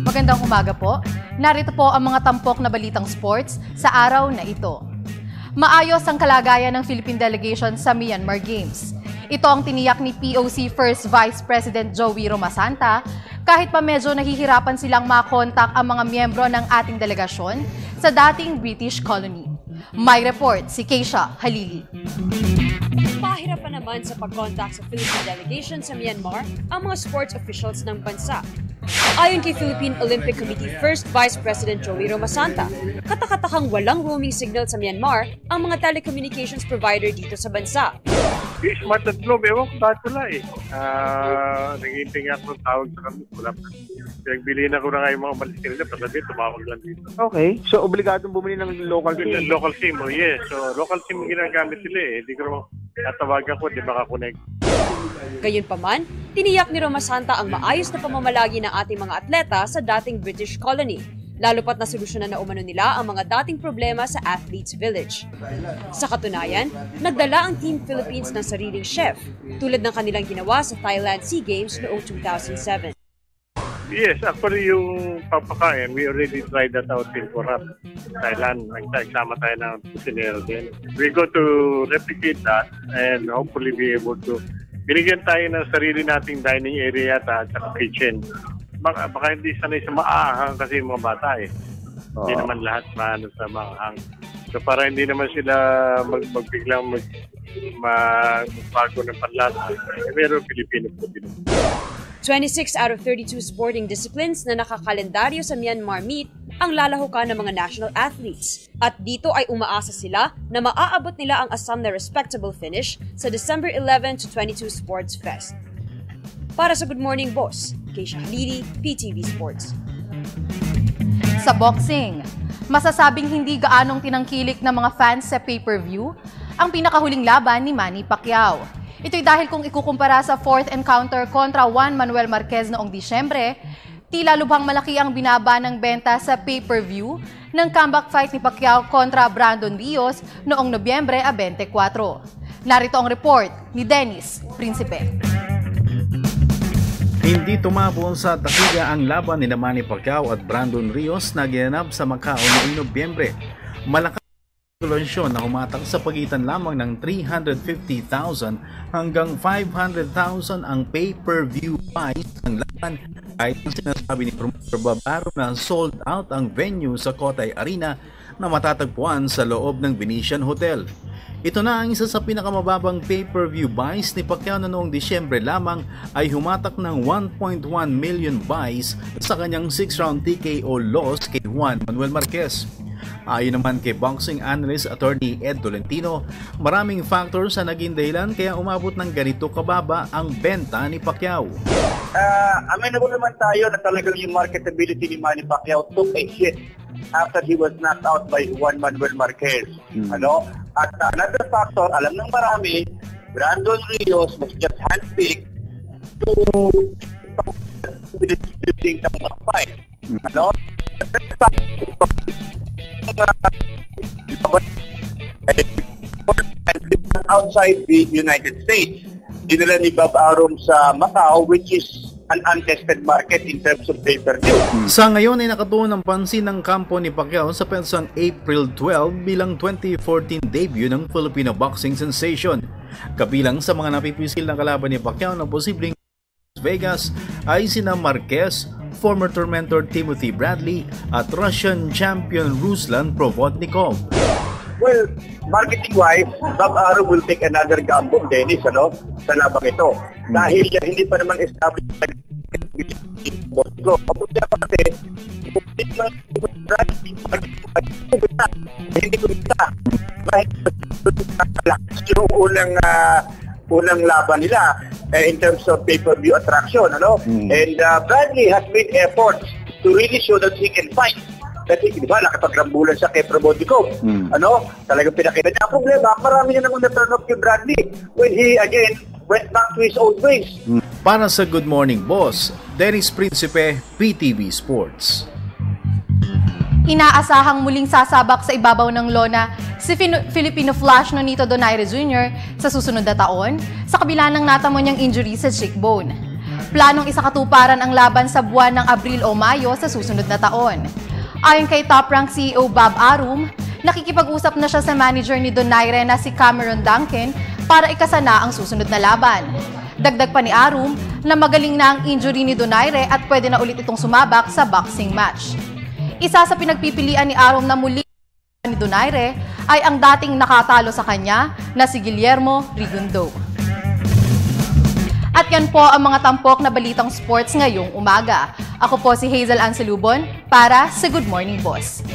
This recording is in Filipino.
Magandang umaga po. Narito po ang mga tampok na balitang sports sa araw na ito. Maayos ang kalagayan ng Philippine delegation sa Myanmar Games. Ito ang tiniyak ni POC First Vice President Joey Romasanta kahit pa medyo nahihirapan silang makontak ang mga miyembro ng ating delegasyon sa dating British colony. May report si Keisha Halili. Pahirapan naman sa pag-contact sa Philippine delegation sa Myanmar ang mga sports officials ng bansa. Ayon kay Philippine Olympic Committee First Vice President Joey Romasanta, katakatakang walang roaming signal sa Myanmar ang mga telecommunications provider dito sa bansa. Smart at Globe, ewan ko bakit wala eh. Nag-iintay nga ako ng tawag sa kami. Wala pa. Pinagbiliin ako na nga yung mga malis nila, patabi, tumawag lang dito. Okay, so obligadong bumili ng local SIM? Local SIM, oh yes. So local SIM yung ginagamit sila eh. Hindi ko naman tatawagan ko, di makakonect. Gayunpaman, tiniyak ni Romasanta ang maayos na pamamalagi ng ating mga atleta sa dating British colony. Lalo pat nasolusyonan na umano nila ang mga dating problema sa Athletes Village. Sa katunayan, nagdala ang Team Philippines ng sariling chef, tulad ng kanilang ginawa sa Thailand SEA Games noong 2007. Yes, actually yung papakain, we already tried that out in Korat, Thailand. Nagsama tayo ng kusinero din. We're going to replicate that and hopefully be able to binigyan tayo ng sarili nating dining area at saka kitchen. Baka hindi sanay sa maahang kasi yung mga bata eh. Hindi naman lahat maano sa maahang. So para hindi naman sila magbiglang magbago ng panlasa. Pero Pilipino po din. 26 out of 32 sporting disciplines na nakakalendaryo sa Myanmar meet ang lalahukan ng mga national athletes. At dito ay umaasa sila na maaabot nila ang asam na respectable finish sa December 11 to 22 Sports Fest. Para sa Good Morning Boss, Keisha Halili, PTV Sports. Sa boxing, masasabing hindi gaanong tinangkilik ng mga fans sa pay-per-view ang pinakahuling laban ni Manny Pacquiao. Ito'y dahil kung ikukumpara sa fourth encounter kontra Juan Manuel Marquez noong Disyembre, tila lubhang malaki ang binaba ng benta sa pay-per-view ng comeback fight ni Pacquiao kontra Brandon Rios noong Nobyembre 24. Narito ang report ni Dennis Principe. Hindi tumabon sa takiga ang laban ni Manny Pacquiao at Brandon Rios na ginanap sa Macau noong Nobyembre. Malakas ang kalkulasyon na humatak sa pagitan lamang ng 350,000 hanggang 500,000 ang pay-per-view price ng laban kahit ang sinasabi ni Promoter Barbaro na sold out ang venue sa Kotay Arena na matatagpuan sa loob ng Venetian Hotel. Ito na ang isa sa pinakamababang pay-per-view buys ni Pacquiao na noong Disyembre lamang ay humatak ng 1.1 million buys sa kanyang 6-round TKO loss kay Juan Manuel Marquez. Ayon naman kay boxing analyst attorney Ed Tolentino, maraming factors sa naging dahilan kaya umabot ng ganito kababa ang benta ni Pacquiao. Amenable naman tayo na talagang yung marketability ni Manny Pacquiao took a hit after he was knocked out by Juan Manuel Marquez. At another factor, alam ng marami, Brandon Rios was just handpicked to building the fight. Outside the United States, dinala ni Bob Arum sa Macau, which is an untested market in terms of pay-per-view. Sa ngayon ay nakatuon ang pansin ng kampo ni Pacquiao sa petsang April 12 bilang 2014 debut ng Filipino boxing sensation. Kabilang sa mga napipisil na kalaban ni Pacquiao na posibleng Vegas ay sina Marquez, former tormentor Timothy Bradley at Russian champion Ruslan Provodnikov. Well, marketing-wise, Bob Arum will take another gamble, Dennis, sa labang ito. Dahil hindi pa naman established Bosco. Kapag kasi, hindi ko kita. Yung unang laban nila in terms of pay-per-view attraction. And Bradley has made efforts to really show that he can fight. Kasi, di ba, nakapagrambulan siya kay Provodnikov. Talagang pinakita niya. Ang problema, marami niya namang na-turn off kay Bradley when he, again, went back to his old ways. Para sa Good Morning Boss, Dennis Principe, PTV Sports. Inaasahang muling sasabak sa ibabaw ng lona si Filipino Flash Nonito Donaire Jr. sa susunod na taon sa kabila ng natamo niyang injury sa cheekbone. Planong isakatuparan ang laban sa buwan ng Abril o Mayo sa susunod na taon. Ayon kay Top Rank CEO Bob Arum, nakikipag-usap na siya sa manager ni Donaire na si Cameron Duncan para ikasana ang susunod na laban. Dagdag pa ni Arum na magaling na ang injury ni Donaire at pwede na ulit itong sumabak sa boxing match. Isa sa pinagpipilian ni Arum na muli ni Donaire ay ang dating nakatalo sa kanya na si Guillermo Rigundo. At yan po ang mga tampok na balitang sports ngayong umaga. Ako po si Hazel Anselubon para sa Good Morning Boss.